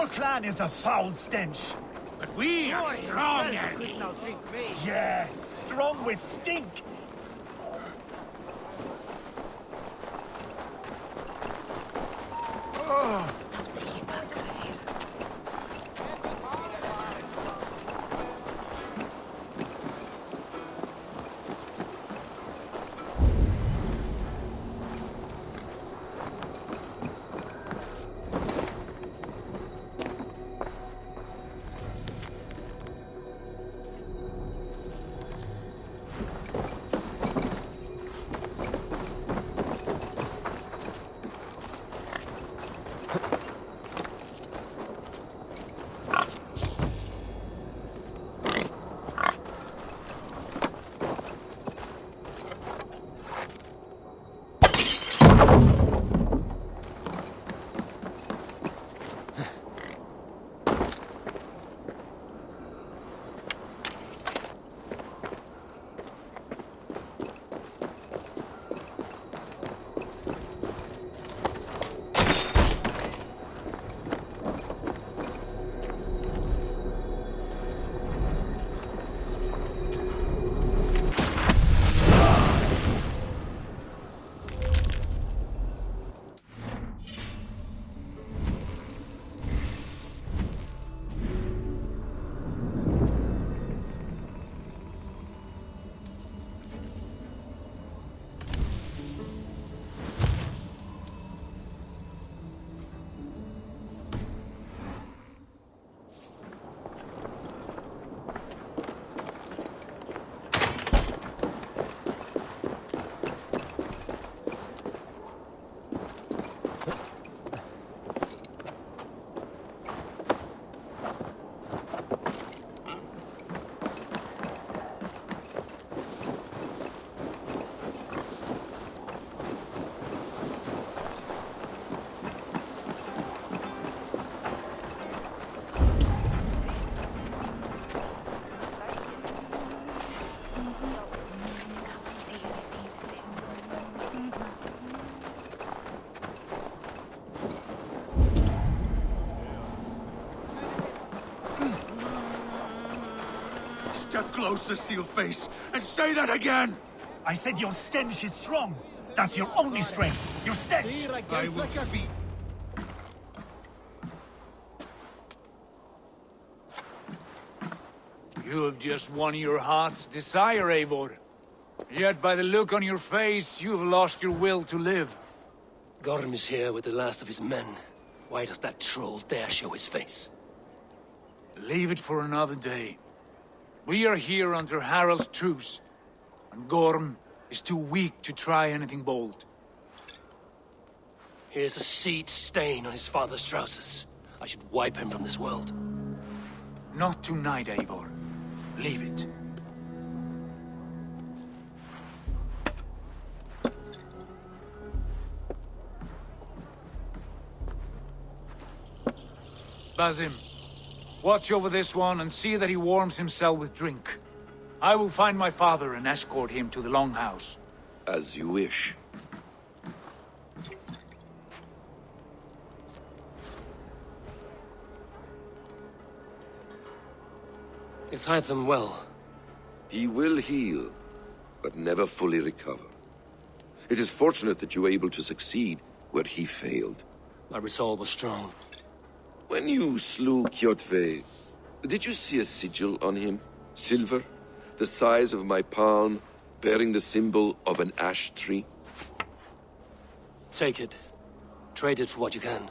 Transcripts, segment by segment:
clan is a foul stench. But we are strong, Anglie. Yes, strong with stink. Step closer, seal-face, and say that again! I said your stench is strong. That's your only strength. Your stench. I will feed. You have just won your heart's desire, Eivor. Yet by the look on your face, you have lost your will to live. Gorm is here with the last of his men. Why does that troll dare show his face? Leave it for another day. We are here under Harald's truce, and Gorm is too weak to try anything bold. Here's a seed stain on his father's trousers. I should wipe him from this world. Not tonight, Eivor. Leave it. Basim, watch over this one and see that he warms himself with drink. I will find my father and escort him to the Longhouse. As you wish. Is Hytham well? He will heal, but never fully recover. It is fortunate that you were able to succeed where he failed. My resolve was strong. When you slew Kjotve, did you see a sigil on him? Silver, the size of my palm, bearing the symbol of an ash tree? Take it. Trade it for what you can.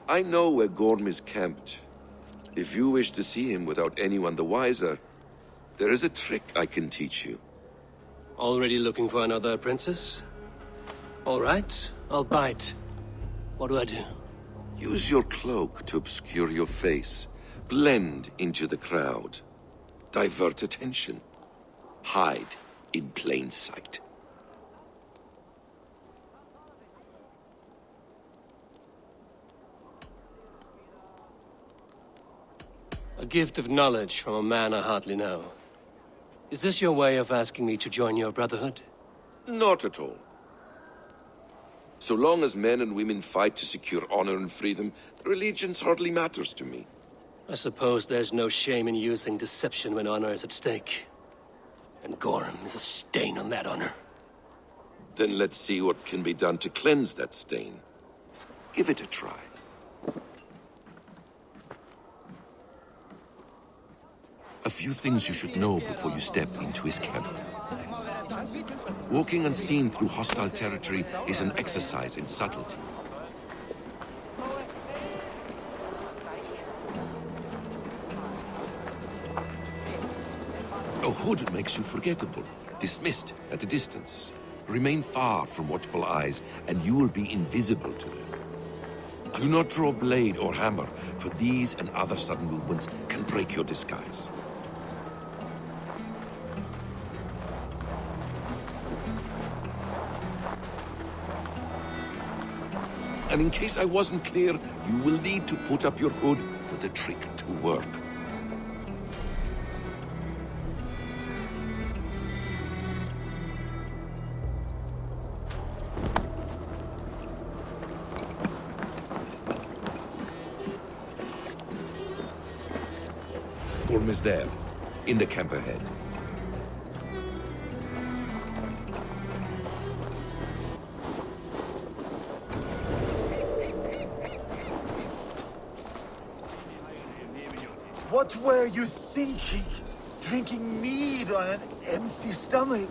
I know where Gorm is camped. If you wish to see him without anyone the wiser, there is a trick I can teach you. Already looking for another princess? All right, I'll bite. What do I do? Use your cloak to obscure your face. Blend into the crowd. Divert attention. Hide in plain sight. A gift of knowledge from a man I hardly know. Is this your way of asking me to join your brotherhood? Not at all. So long as men and women fight to secure honor and freedom, their allegiance hardly matters to me. I suppose there's no shame in using deception when honor is at stake. And Gorham is a stain on that honor. Then let's see what can be done to cleanse that stain. Give it a try. A few things you should know before you step into his camp. Walking unseen through hostile territory is an exercise in subtlety. A hood makes you forgettable, dismissed at a distance. Remain far from watchful eyes, and you will be invisible to them. Do not draw blade or hammer, for these and other sudden movements can break your disguise. And in case I wasn't clear, you will need to put up your hood for the trick to work. Gorm is there, in the camp ahead. What were you thinking? Drinking mead on an empty stomach?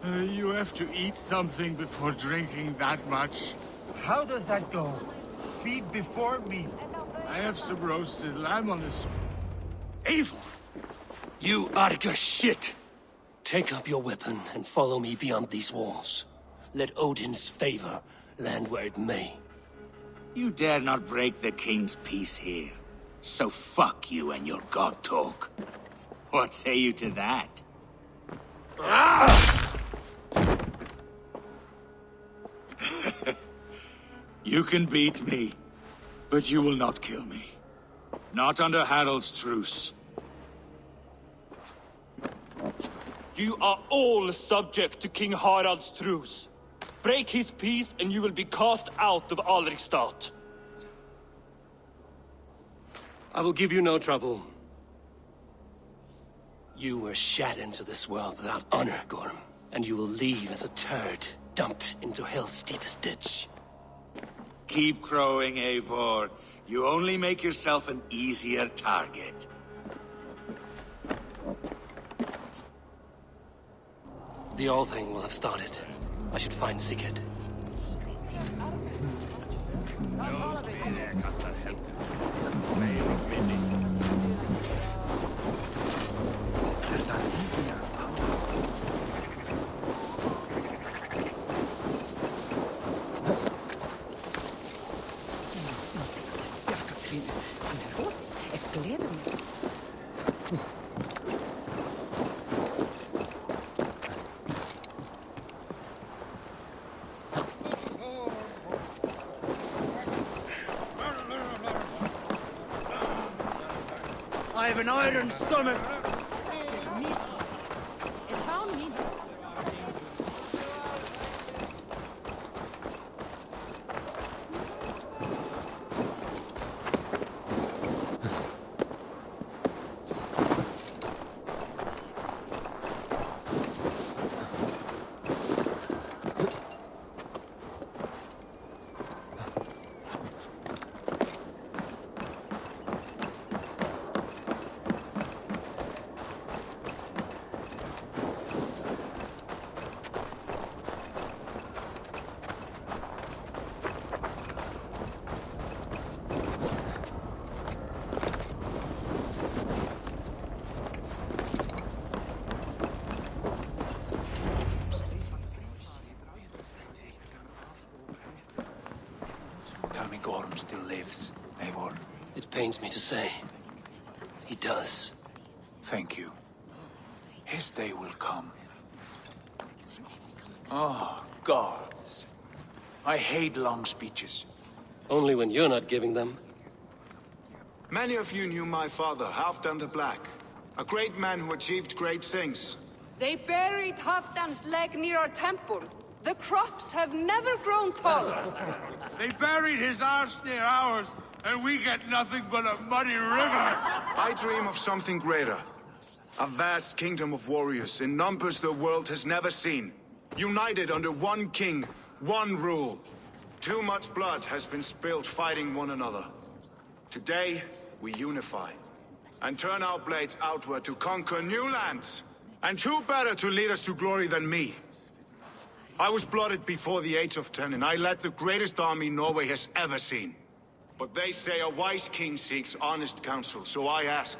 You have to eat something before drinking that much. How does that go? Feed before meat. I have some roasted lamb on this. Eivor! You Arga shit! Take up your weapon and follow me beyond these walls. Let Odin's favor land where it may. You dare not break the king's peace here. So fuck you and your god talk. What say you to that? You can beat me, but you will not kill me. Not under Harald's truce. You are all subject to King Harald's truce. Break his peace and you will be cast out of Alrikstad. I will give you no trouble. You were shat into this world without honor, Gorm, and you will leave as a turd dumped into hell's deepest ditch. Keep crowing, Eivor. You only make yourself an easier target. The All Thing will have started. I should find Sigurd. I have an iron stomach. Tell me Gorm still lives, Eivor. It pains me to say. He does. Thank you. His day will come. Oh, gods. I hate long speeches. Only when you're not giving them. Many of you knew my father, Halfdan the Black. A great man who achieved great things. They buried Halfdan's leg near our temple. The crops have never grown taller. They buried his arse near ours, and we get nothing but a muddy river. I dream of something greater. A vast kingdom of warriors in numbers the world has never seen. United under one king, one rule. Too much blood has been spilled fighting one another. Today, we unify. And turn our blades outward to conquer new lands. And who better to lead us to glory than me? I was blooded before the age of 10, and I led the greatest army Norway has ever seen. But they say a wise king seeks honest counsel, so I ask,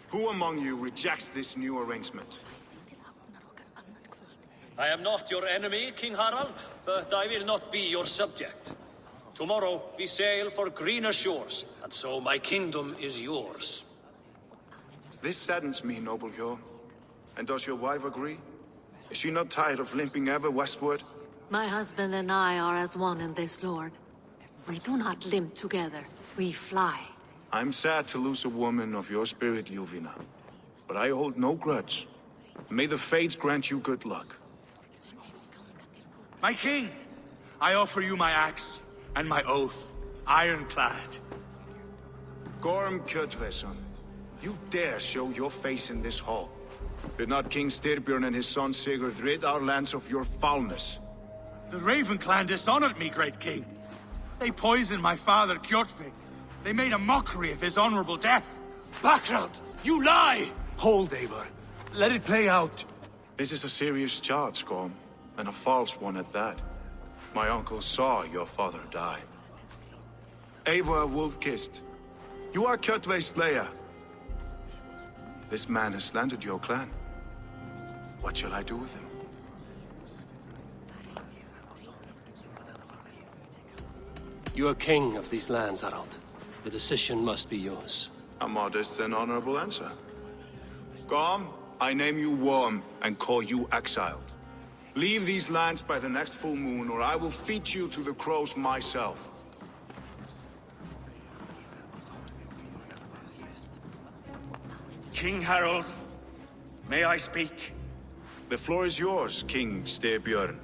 who among you rejects this new arrangement? I am not your enemy, King Harald, but I will not be your subject. Tomorrow we sail for greener shores, and so my kingdom is yours. This saddens me, noble Hjorm. And does your wife agree? Is she not tired of limping ever westward? My husband and I are as one in this, Lord. We do not limp together, we fly. I'm sad to lose a woman of your spirit, Ljuvina. But I hold no grudge. May the fates grant you good luck. My king, I offer you my axe and my oath, ironclad. Gorm Kjotveson, you dare show your face in this hall. Did not King Styrbjörn and his son Sigurd rid our lands of your foulness? The Raven clan dishonored me, great king. They poisoned my father, Kjotve. They made a mockery of his honorable death. Background! You lie! Hold, Eivor. Let it play out. This is a serious charge, Gorm, and a false one at that. My uncle saw your father die. Eivor Wolf-Kissed, you are Kjotve's slayer. This man has slandered your clan. What shall I do with him? You are king of these lands, Harald. The decision must be yours. A modest and honorable answer. Gorm, I name you Worm and call you exiled. Leave these lands by the next full moon, or I will feed you to the crows myself. King Harold, may I speak? The floor is yours, King Styrbjörn.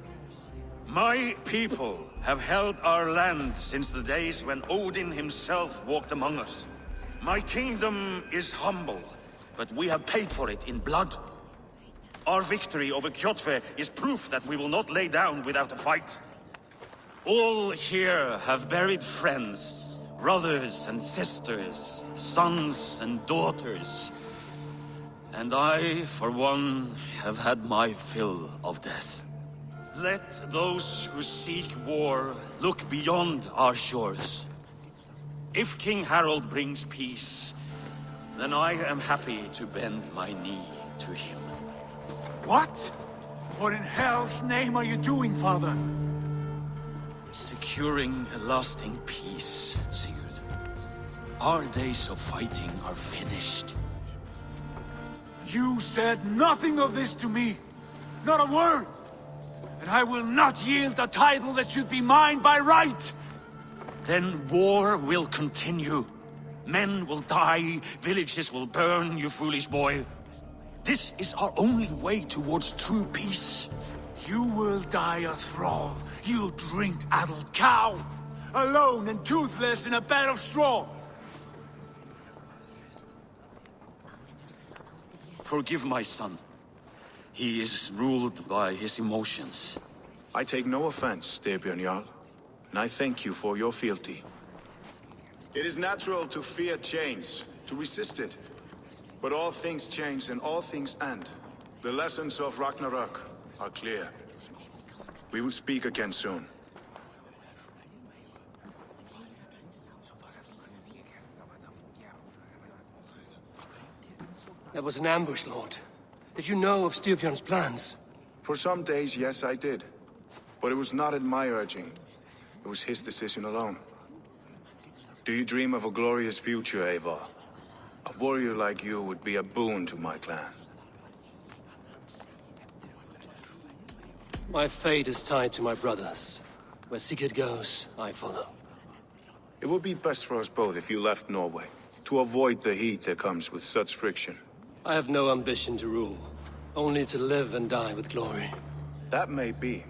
My people have held our land since the days when Odin himself walked among us. My kingdom is humble, but we have paid for it in blood. Our victory over Kjotve is proof that we will not lay down without a fight. All here have buried friends, brothers and sisters, sons and daughters. And I, for one, have had my fill of death. Let those who seek war look beyond our shores. If King Harold brings peace, then I am happy to bend my knee to him. What? What in hell's name are you doing, father? Securing a lasting peace, Sigurd. Our days of fighting are finished. You said nothing of this to me. Not a word. And I will not yield a title that should be mine by right. Then war will continue. Men will die, villages will burn, you foolish boy. This is our only way towards true peace. You will die a thrall, you drink-addled cow. Alone and toothless in a bed of straw. Forgive my son. He is ruled by his emotions. I take no offense, Styrbjörn Jarl, and I thank you for your fealty. It is natural to fear change, to resist it. But all things change and all things end. The lessons of Ragnarok are clear. We will speak again soon. That was an ambush, Lord. Did you know of Styrbjörn's plans? For some days, yes, I did. But it was not at my urging. It was his decision alone. Do you dream of a glorious future, Eivor? A warrior like you would be a boon to my clan. My fate is tied to my brothers. Where Sigurd goes, I follow. It would be best for us both if you left Norway, to avoid the heat that comes with such friction. I have no ambition to rule, only to live and die with glory. That may be,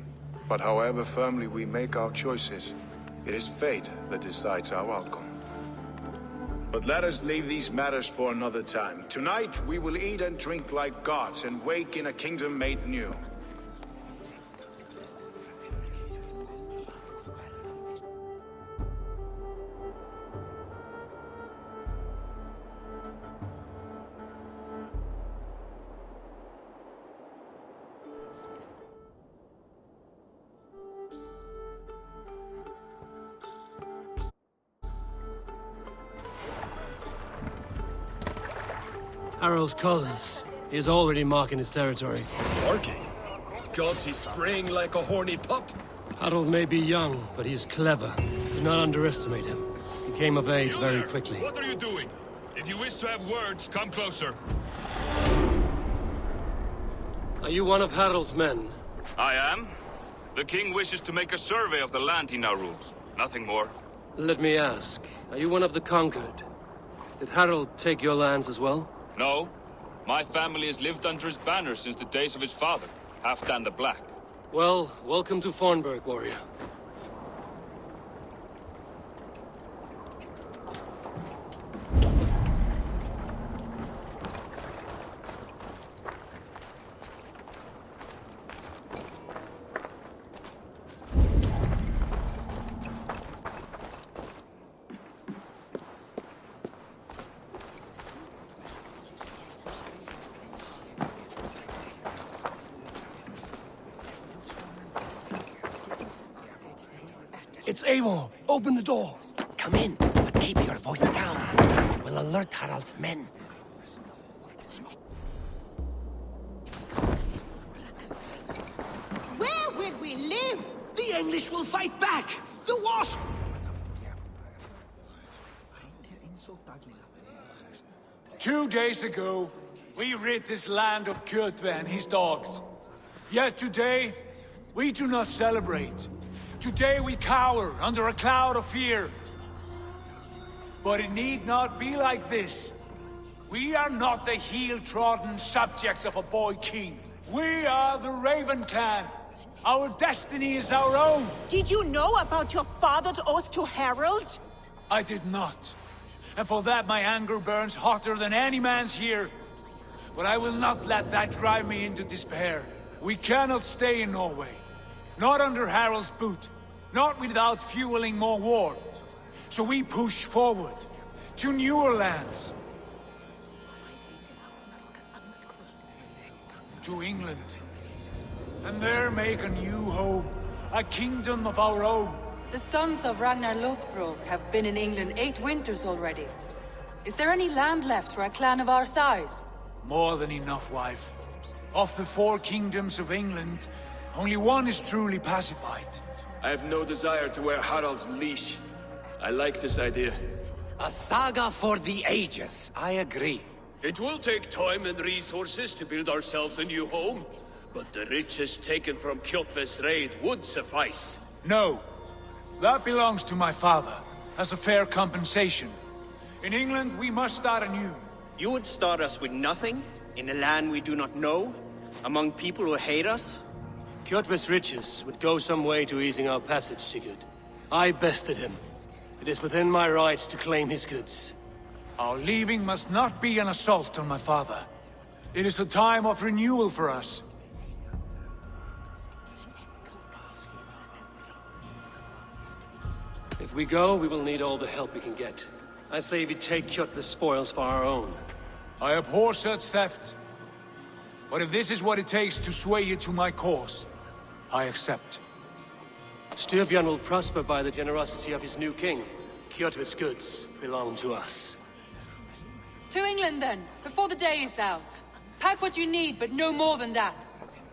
But however firmly we make our choices, it is fate that decides our outcome. But let us leave these matters for another time. Tonight, we will eat and drink like gods and wake in a kingdom made new. Harald's colors. He is already marking his territory. Marking? Gods, he's spraying like a horny pup. Harald may be young, but he's clever. Do not underestimate him. He came of age very quickly. What are you doing? If you wish to have words, come closer. Are you one of Harald's men? I am. The king wishes to make a survey of the land he now rules. Nothing more. Let me ask, are you one of the conquered? Did Harald take your lands as well? No. My family has lived under his banner since the days of his father, Halfdan the Black. Well, welcome to Fornburg, warrior. It's Eivor! Open the door! Come in, but keep your voice down. You will alert Harald's men. Where will we live? The English will fight back! The Wasp! 2 days ago, we rid this land of Kjotve and his dogs. Yet today, we do not celebrate. Today we cower under a cloud of fear. But it need not be like this. We are not the heel-trodden subjects of a boy king. We are the Raven Clan. Our destiny is our own. Did you know about your father's oath to Harald? I did not. And for that my anger burns hotter than any man's here. But I will not let that drive me into despair. We cannot stay in Norway. Not under Harald's boot. Not without fueling more war. So we push forward. To newer lands. To England. And there make a new home. A kingdom of our own. The sons of Ragnar Lothbrok have been in England 8 winters already. Is there any land left for a clan of our size? More than enough, wife. Of the 4 kingdoms of England, only one is truly pacified. I have no desire to wear Harald's leash. I like this idea. A saga for the ages, I agree. It will take time and resources to build ourselves a new home, but the riches taken from Kjotve's raid would suffice. No. That belongs to my father, as a fair compensation. In England, we must start anew. You would start us with nothing? In a land we do not know? Among people who hate us? Kjotve's riches would go some way to easing our passage, Sigurd. I bested him. It is within my rights to claim his goods. Our leaving must not be an assault on my father. It is a time of renewal for us. If we go, we will need all the help we can get. I say we take Kjotve's spoils for our own. I abhor such theft. But if this is what it takes to sway you to my cause, I accept. Styrbjörn will prosper by the generosity of his new king. Kjotve's goods belong to us. To England then, before the day is out. Pack what you need, but no more than that.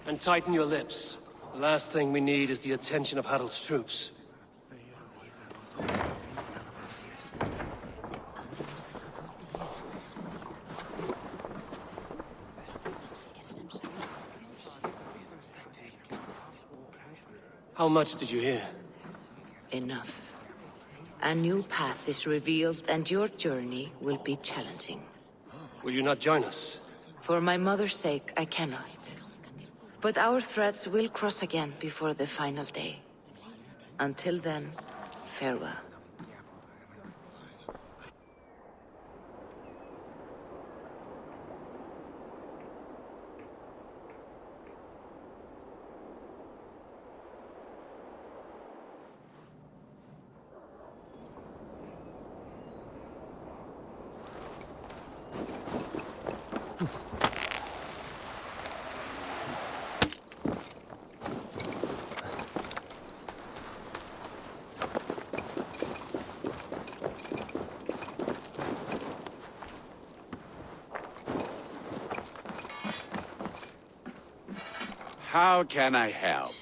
And tighten your lips. The last thing we need is the attention of Harald's troops. How much did you hear? Enough. A new path is revealed, and your journey will be challenging. Will you not join us? For my mother's sake, I cannot. But our threads will cross again before the final day. Until then, farewell. How can I help?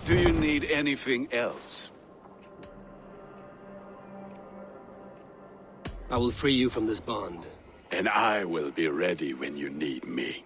Do you need anything else? I will free you from this bond. And I will be ready when you need me.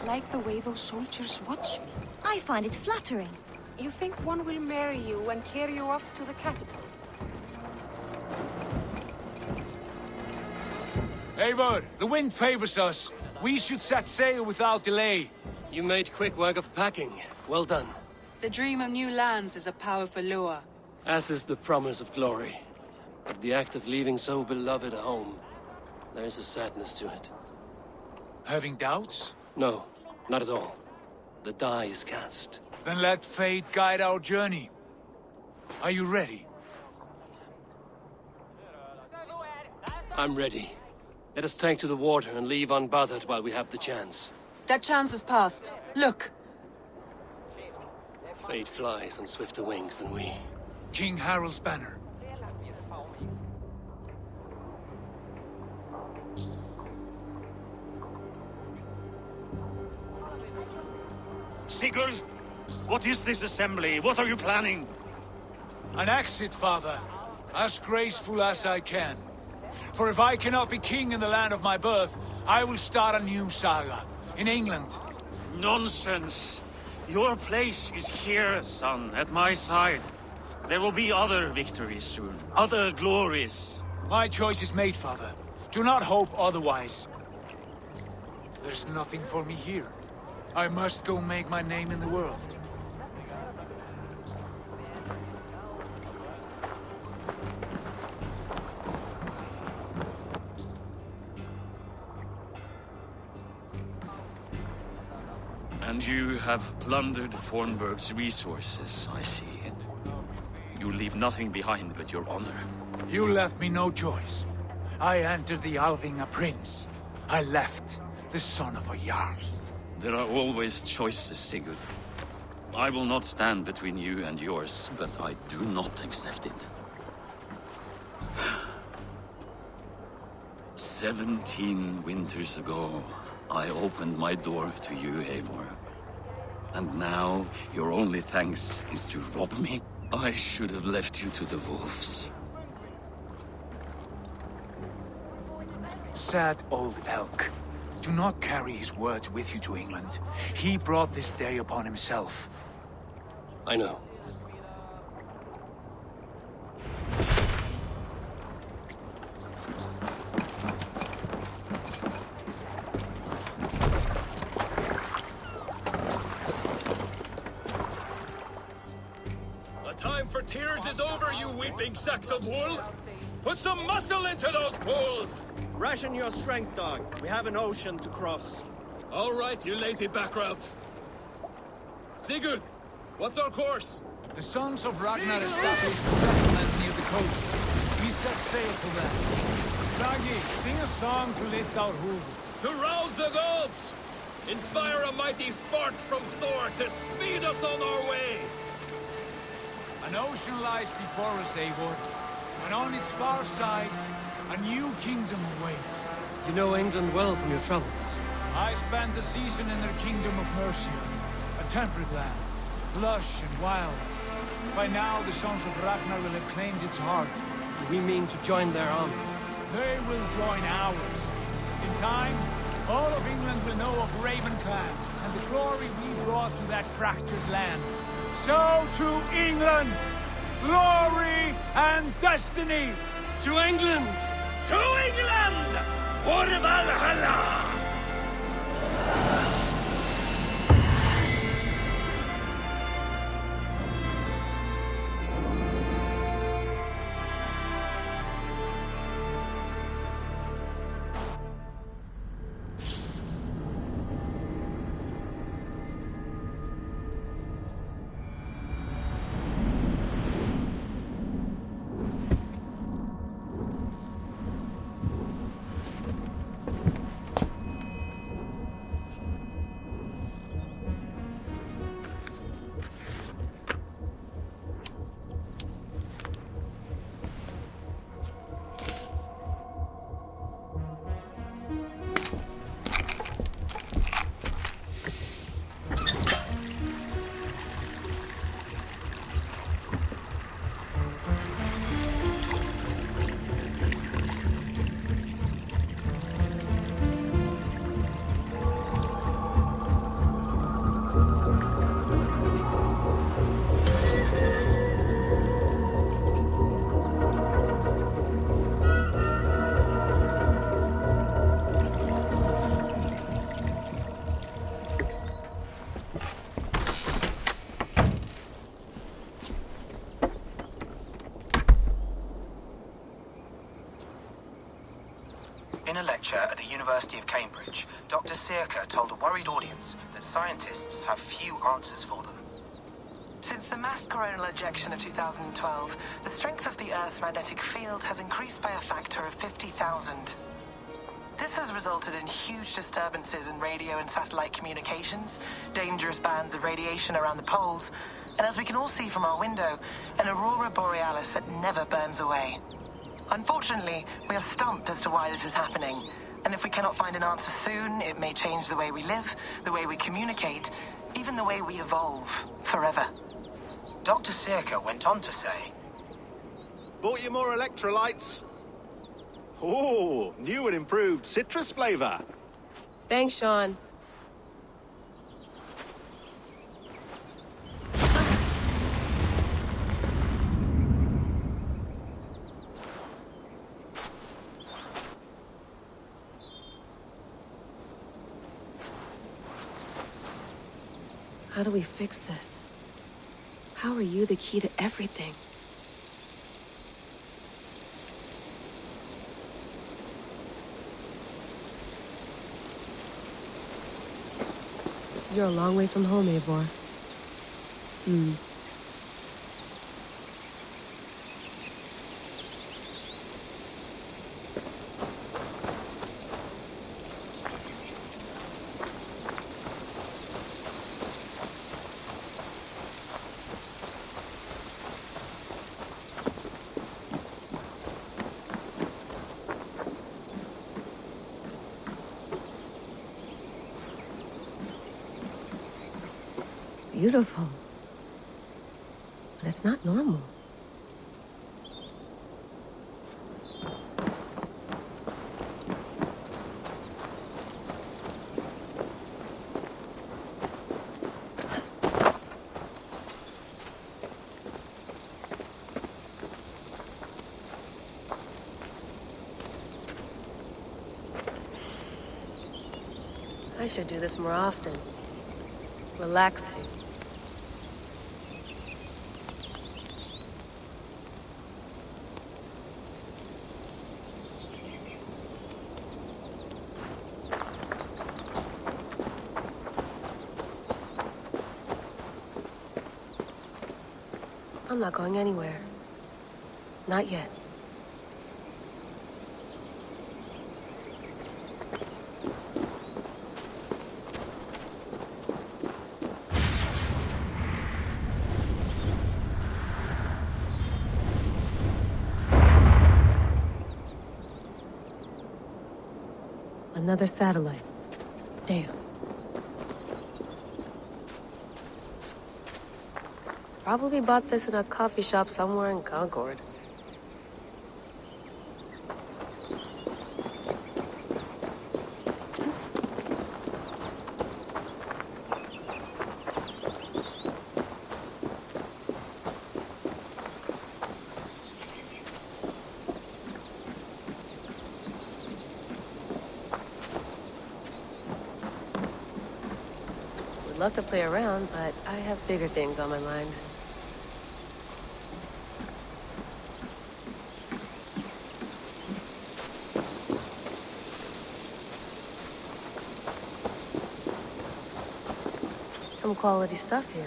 Like the way those soldiers watch me. I find it flattering. You think one will marry you and carry you off to the capital? Eivor, the wind favors us. We should set sail without delay. You made quick work of packing. Well done. The dream of new lands is a powerful lure. As is the promise of glory. But the act of leaving so beloved a home, there is a sadness to it. Having doubts? No, not at all. The die is cast. Then let fate guide our journey. Are you ready? I'm ready. Let us take to the water and leave unbothered while we have the chance. That chance is past. Look! Fate flies on swifter wings than we. King Harald's banner. Sigurd, what is this assembly? What are you planning? An exit, father. As graceful as I can. For if I cannot be king in the land of my birth, I will start a new saga. In England. Nonsense. Your place is here, son, at my side. There will be other victories soon. Other glories. My choice is made, father. Do not hope otherwise. There's nothing for me here. I must go make my name in the world. And You have plundered Fornburg's resources, I see. You leave nothing behind but your honor. You left me no choice. I entered the Alving a prince. I left the son of a Jarl. There are always choices, Sigurd. I will not stand between you and yours, but I do not accept it. 17 winters ago, I opened my door to you, Eivor. And now, your only thanks is to rob me? I should have left you to the wolves. Sad old elk. Do not carry his words with you to England. He brought this day upon himself. I know. The time for tears is over, you weeping sacks of wool! Put some muscle into those pools! Ration your strength, dog. We have an ocean to cross. All right, you lazy backrout. Sigurd, what's our course? The sons of Ragnar established a settlement near the coast. We set sail for them. Bragi, sing a song to lift our hoof. To rouse the gods! Inspire a mighty fart from Thor to speed us on our way! An ocean lies before us, Eivor, and on its far side, a new kingdom awaits. You know England well from your travels. I spent a season in their kingdom of Mercia, a temperate land, lush and wild. By now, the sons of Ragnar will have claimed its heart. We mean to join their army. They will join ours. In time, all of England will know of Raven Clan and the glory we brought to that fractured land. So to England! Glory and destiny! To England! To England! For Valhalla! In a lecture at the University of Cambridge, Dr. Cesta told a worried audience that scientists have few answers for them. Since the mass coronal ejection of 2012, the strength of the Earth's magnetic field has increased by a factor of 50,000. This has resulted in huge disturbances in radio and satellite communications, dangerous bands of radiation around the poles, and as we can all see from our window, an aurora borealis that never burns away. Unfortunately, we are stumped as to why this is happening, and if we cannot find an answer soon, it may change the way we live, the way we communicate, even the way we evolve, forever. Dr. Cesta went on to say, Bought you more electrolytes? Oh, new and improved citrus flavor. Thanks, Sean. How do we fix this? How are you the key to everything? You're a long way from home, Eivor. It's beautiful. But it's not normal. I should do this more often. Relaxing. I'm not going anywhere. Not yet. Another satellite. Damn. Probably bought this in a coffee shop somewhere in Concord. Would love to play around, but I have bigger things on my mind. Some quality stuff here.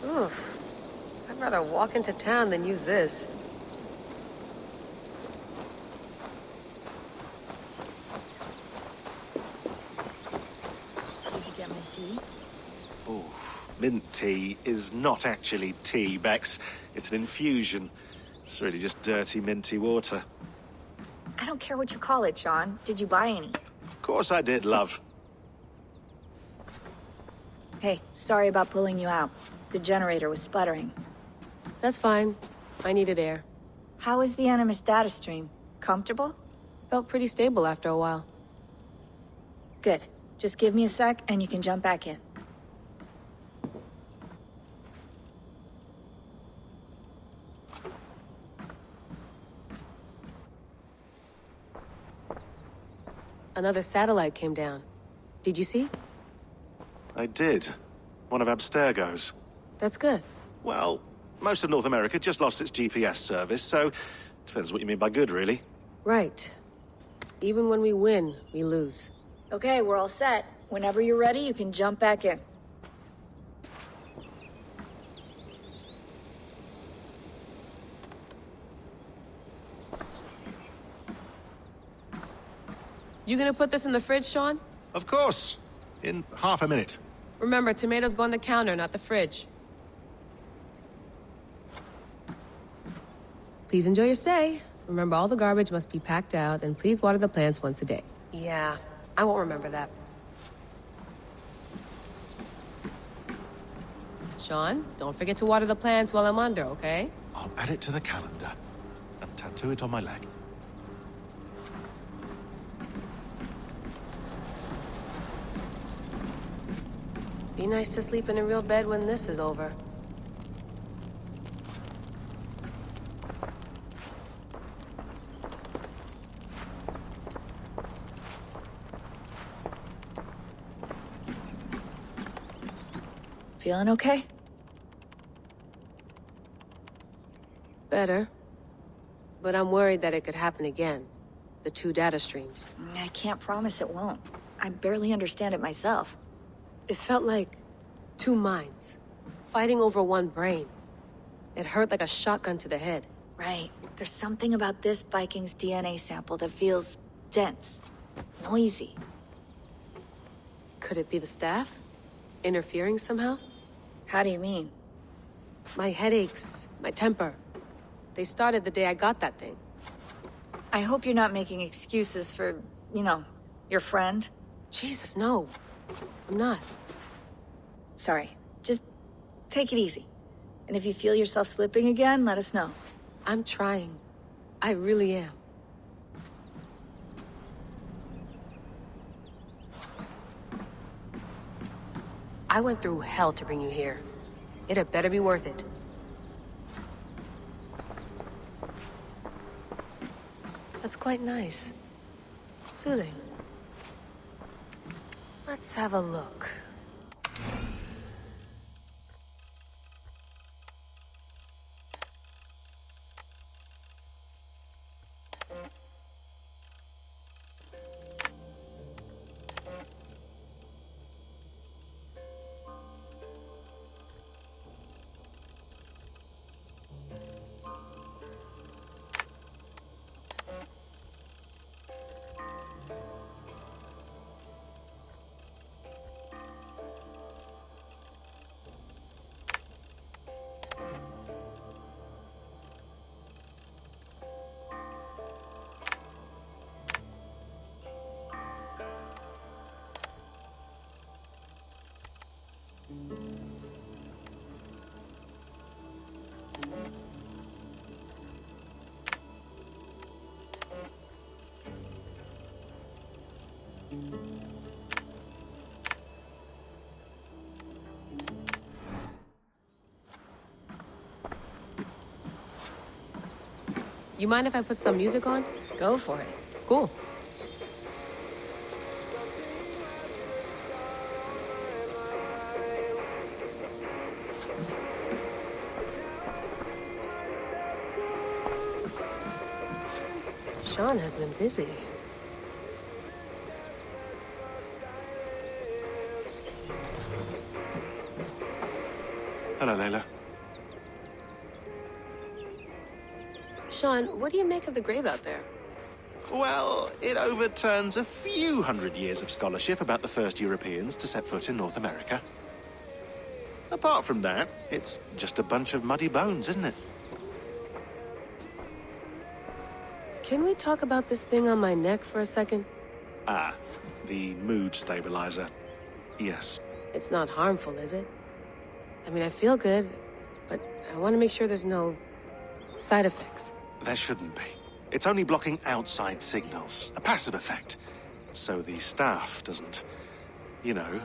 Oof. I'd rather walk into town than use this. Did you get my tea? Oof. Mint tea is not actually tea, Bex. It's an infusion. It's really just dirty, minty water. I don't care what you call it, Sean. Did you buy any? Of course I did, love. Hey, sorry about pulling you out. The generator was sputtering. That's fine. I needed air. How is the Animus data stream? Comfortable? Felt pretty stable after a while. Good. Just give me a sec and you can jump back in. Another satellite came down. Did you see? I did. One of Abstergo's. That's good. Well, most of North America just lost its GPS service, so depends what you mean by good, really. Right. Even when we win, we lose. Okay, we're all set. Whenever you're ready, you can jump back in. You gonna put this in the fridge, Sean? Of course. In half a minute. Remember, tomatoes go on the counter, not the fridge. Please enjoy your stay. Remember, all the garbage must be packed out, and please water the plants once a day. Yeah, I won't remember that. Sean, don't forget to water the plants while I'm under, okay? I'll add it to the calendar and tattoo it on my leg. Be nice to sleep in a real bed when this is over. Feeling okay? Better. But I'm worried that it could happen again. The two data streams. I can't promise it won't. I barely understand it myself. It felt like two minds, fighting over one brain. It hurt like a shotgun to the head. Right. There's something about this Viking's DNA sample that feels dense, noisy. Could it be the staff? Interfering somehow? How do you mean? My headaches, my temper. They started the day I got that thing. I hope you're not making excuses for, you know, your friend. Jesus, no. I'm not. Sorry. Just take it easy. And if you feel yourself slipping again, let us know. I'm trying. I really am. I went through hell to bring you here. It had better be worth it. That's quite nice. Soothing. Let's have a look. You mind if I put some music on? Go for it. Cool. Sean has been busy. Hello, Layla. Sean, what do you make of the grave out there? Well, it overturns a few hundred years of scholarship about the first Europeans to set foot in North America. Apart from that, it's just a bunch of muddy bones, isn't it? Can we talk about this thing on my neck for a second? Ah, the mood stabilizer. Yes. It's not harmful, is it? I mean, I feel good, but I want to make sure there's no side effects. There shouldn't be. It's only blocking outside signals, a passive effect. So the staff doesn't, you know,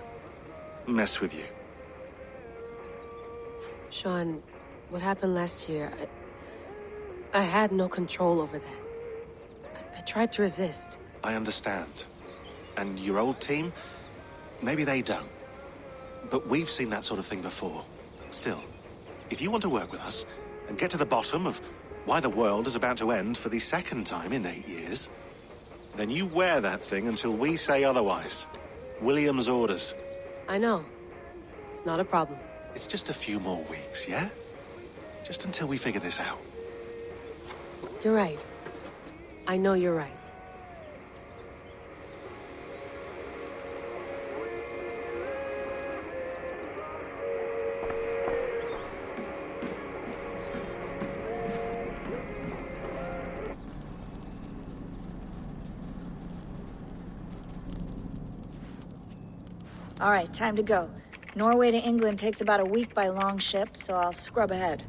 mess with you. Sean, what happened last year, I had no control over that. I tried to resist. I understand. And your old team, maybe they don't. But we've seen that sort of thing before. Still, if you want to work with us and get to the bottom of why the world is about to end for the second time in 8 years, then you wear that thing until we say otherwise. William's orders. I know. It's not a problem. It's just a few more weeks, yeah? Just until we figure this out. You're right. I know you're right. All right, time to go. Norway to England takes about a week by long ship, so I'll scrub ahead.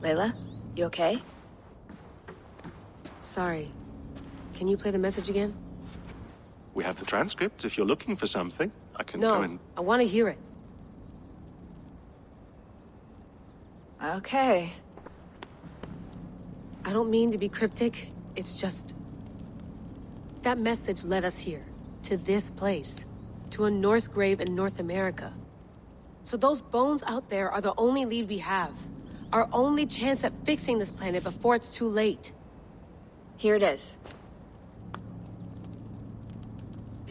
Layla, you okay? Sorry. Can you play the message again? We have the transcript. If you're looking for something, I can No, go and... I want to hear it. Okay. I don't mean to be cryptic. It's just... that message led us here, to this place, to a Norse grave in North America. So those bones out there are the only lead we have. Our only chance at fixing this planet before it's too late. Here it is.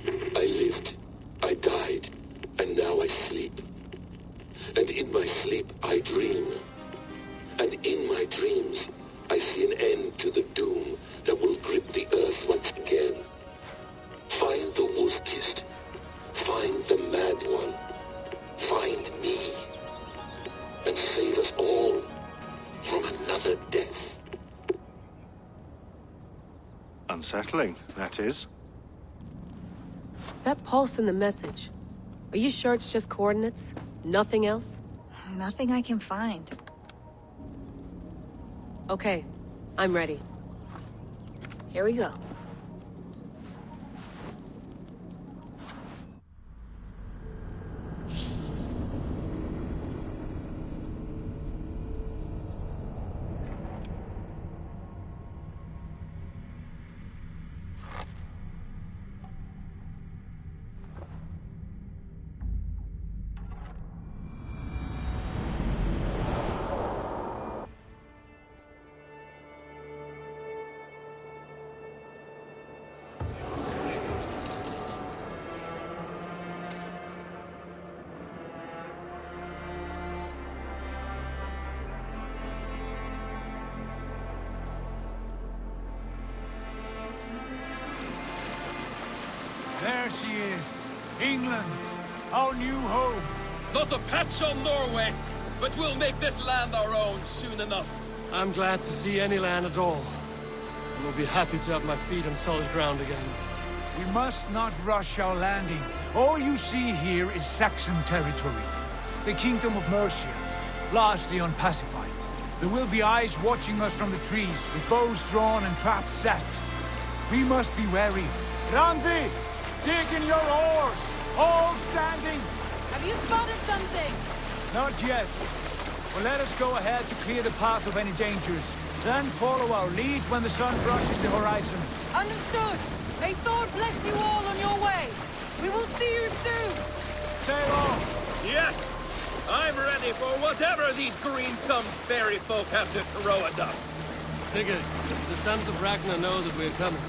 I lived, I died, and now I sleep. And in my sleep I dream. And in my dreams I see an end to the doom that will grip the earth once again. Find the wolf-kissed. Find the mad one. Find me. And save us all from another death. Unsettling, that is. That pulse in the message. Are you sure it's just coordinates? Nothing else? Nothing I can find. Okay, I'm ready. Here we go. There she is. England. Our new home. Not a patch on Norway, but we'll make this land our own soon enough. I'm glad to see any land at all. And will be happy to have my feet on solid ground again. We must not rush our landing. All you see here is Saxon territory. The Kingdom of Mercia, largely unpacified. There will be eyes watching us from the trees, with bows drawn and traps set. We must be wary. Randi! Dig in your oars! All standing! Have you spotted something? Not yet. Well, let us go ahead to clear the path of any dangers. Then follow our lead when the sun brushes the horizon. Understood! May Thor bless you all on your way! We will see you soon! Sail on! Yes! I'm ready for whatever these green-thumbed fairy folk have to throw at us. Sigurd, the sons of Ragnar know that we're coming.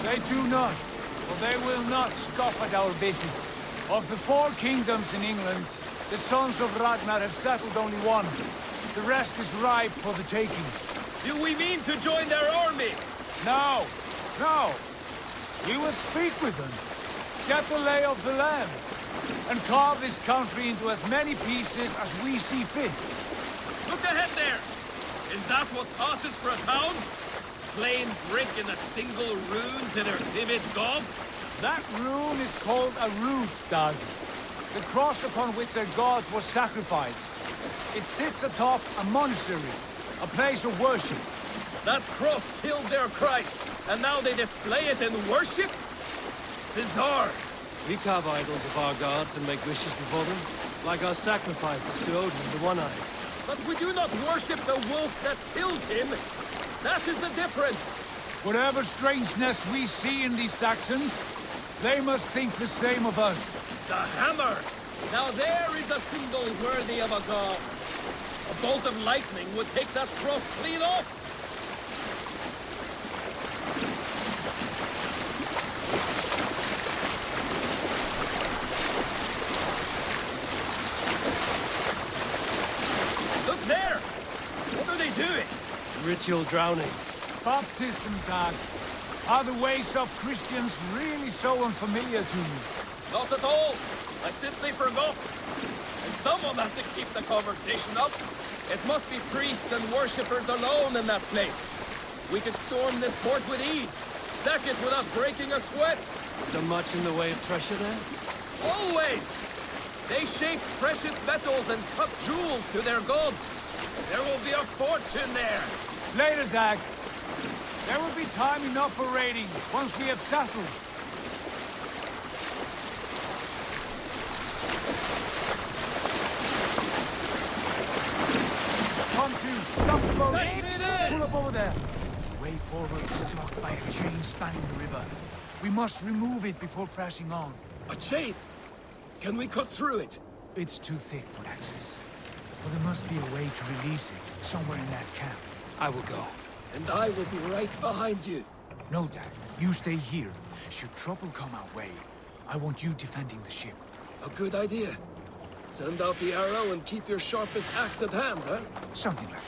They do not. For they will not scoff at our visit. Of the 4 kingdoms in England, the sons of Ragnar have settled only one. The rest is ripe for the taking. Do we mean to join their army? No! No! We will speak with them, get the lay of the land, and carve this country into as many pieces as we see fit. Look ahead there! Is that what passes for a town? Plain brick in a single rune to their timid god? That rune is called a root, Dag. The cross upon which their god was sacrificed. It sits atop a monastery, a place of worship. That cross killed their Christ, and now they display it in worship? Bizarre. We carve idols of our gods and make wishes before them, like our sacrifices to Odin, the One-Eyed. But we do not worship the wolf that kills him. That is the difference. Whatever strangeness we see in these Saxons, they must think the same of us. The hammer! Now there is a symbol worthy of a god. A bolt of lightning would take that cross clean off. Look there! What are they doing? Ritual drowning. Baptism, Dag. Are the ways of Christians really so unfamiliar to you? Not at all. I simply forgot. And someone has to keep the conversation up. It must be priests and worshippers alone in that place. We could storm this port with ease. Sack it without breaking a sweat. Is there much in the way of treasure there? Always! They shape precious metals and cut jewels to their gods. There will be a fortune there. Later, Dag. There will be time enough for raiding, once we have settled. Pontoon, stop the boat! Pull up over there! The way forward is blocked by a chain spanning the river. We must remove it before passing on. A chain? Can we cut through it? It's too thick for access. But there must be a way to release it, somewhere in that camp. I will go. And I will be right behind you. No, Dad. You stay here. Should trouble come our way, I want you defending the ship. A good idea. Send out the arrow and keep your sharpest axe at hand, huh? Something like that.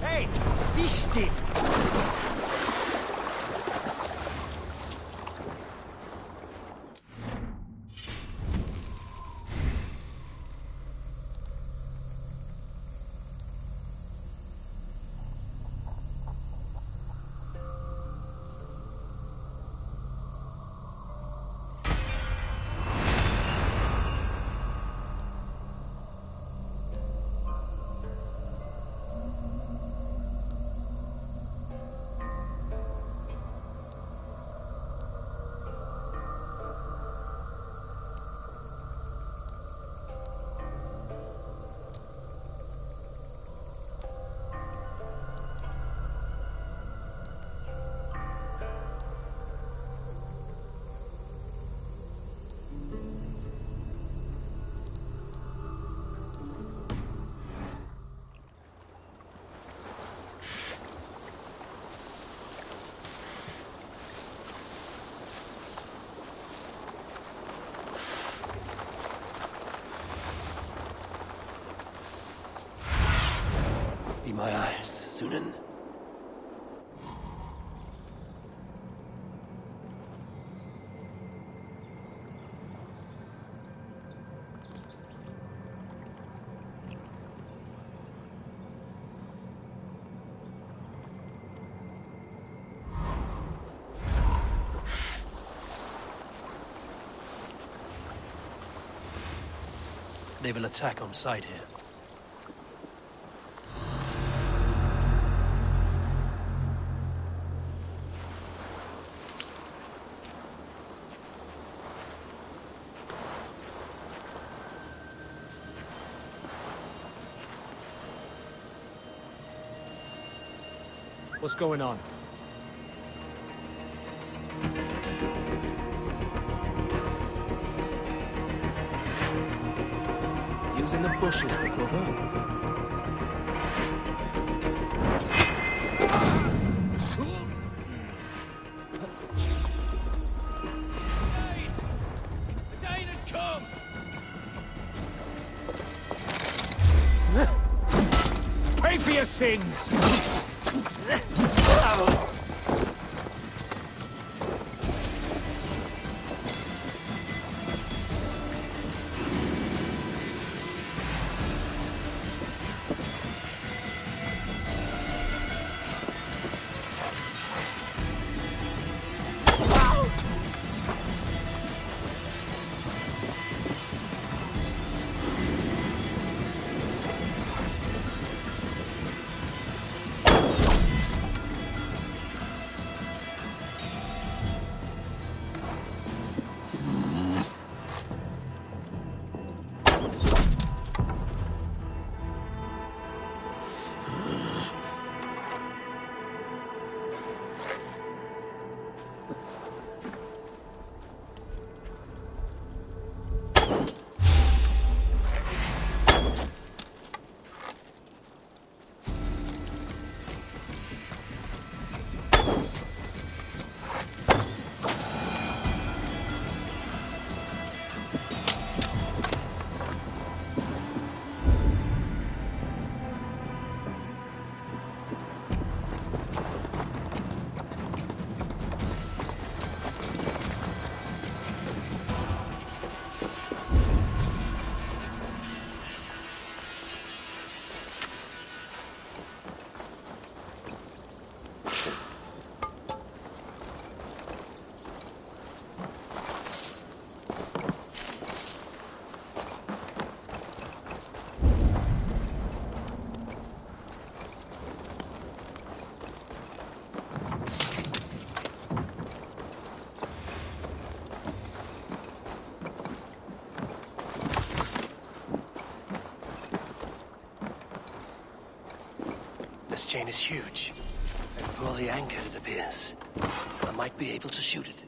Hey! Fish stick! Be my eyes, Sunan. They will attack on sight here. What's going on? Using the bushes for cover? Pay for your sins! huge. And poorly anchored, it appears. I might be able to shoot it.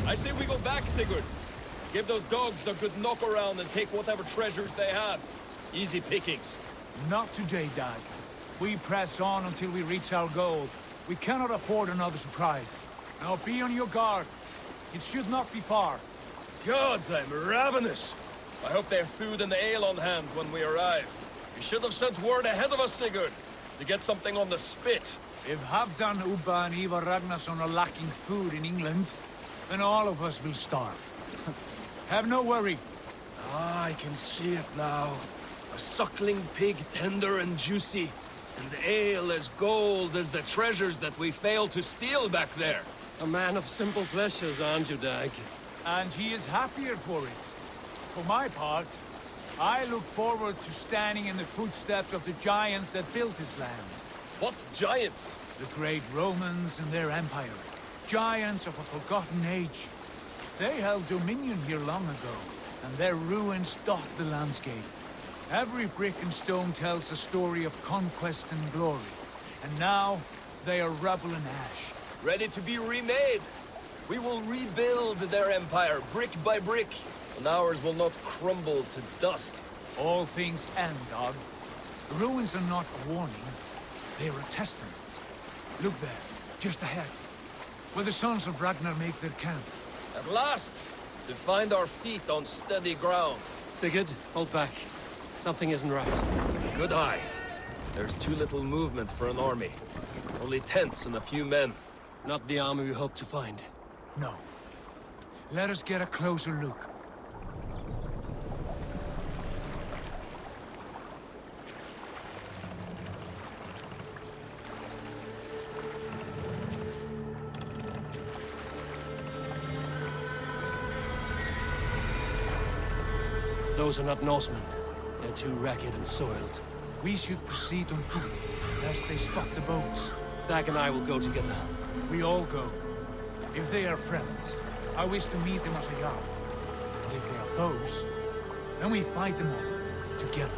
I say we go back, Sigurd. Give those dogs a good knock around and take whatever treasures they have. Easy pickings. Not today, Dag. We press on until we reach our goal. We cannot afford another surprise. Now be on your guard. It should not be far. Gods, I'm ravenous. I hope they have food and ale on hand when we arrive. You should have sent word ahead of us, Sigurd, to get something on the spit. If Halfdan, Ubba and Ivar Ragnarsson are lacking food in England, then all of us will starve. Have no worry. Ah, I can see it now. A suckling pig, tender and juicy. And ale as gold as the treasures that we failed to steal back there. A man of simple pleasures, aren't you, Dag? And he is happier for it. For my part, I look forward to standing in the footsteps of the giants that built this land. What giants? The great Romans and their empire. Giants of a forgotten age. They held dominion here long ago, and their ruins dot the landscape. Every brick and stone tells a story of conquest and glory. And now, they are rubble and ash. Ready to be remade. We will rebuild their empire, brick by brick, and ours will not crumble to dust. All things end, Dog. The ruins are not a warning, they are a testament. Look there, just ahead, where the sons of Ragnar make their camp. At last, to find our feet on steady ground. Sigurd, hold back. Something isn't right. Good eye. There's too little movement for an army. Only tents and a few men. Not the army we hope to find. No. Let us get a closer look. Those are not Norsemen. They're too ragged and soiled. We should proceed on foot, lest they spot the boats. Dag and I will go together. We all go. If they are friends, I wish to meet them as a Jarl. And if they are foes, then we fight them all, together.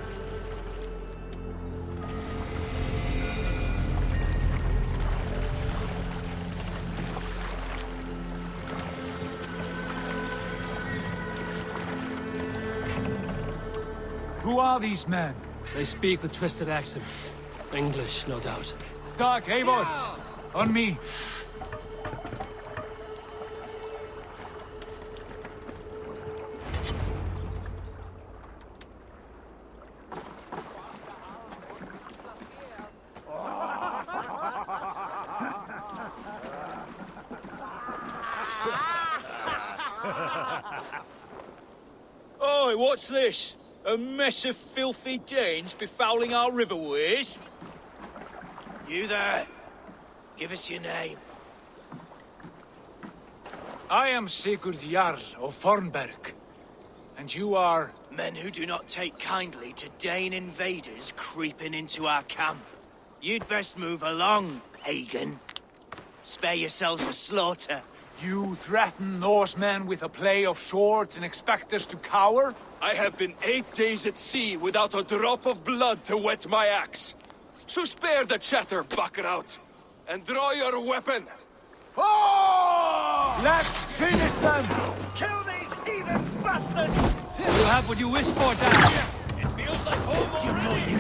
Who are these men? They speak with twisted accents. English, no doubt. Dag, Eivor! On me! Oi, what's this? A mess of filthy Danes befouling our riverways? You there. Give us your name. I am Sigurd Jarl of Fornberg. And you are... Men who do not take kindly to Dane invaders creeping into our camp. You'd best move along, pagan. Spare yourselves a slaughter. You threaten Norsemen with a play of swords and expect us to cower? I have been 8 days at sea without a drop of blood to wet my axe. So spare the chatter, Buckerout, and draw your weapon. Oh! Let's finish them! Kill these heathen bastards! You have what you wish for, Dan. It feels like home already.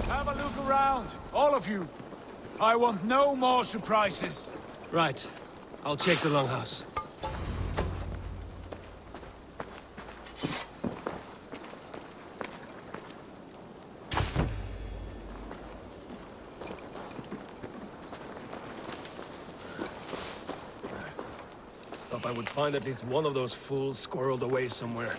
Have a look around, all of you. I want no more surprises. Right. I'll check the longhouse. Thought I would find at least one of those fools squirreled away somewhere.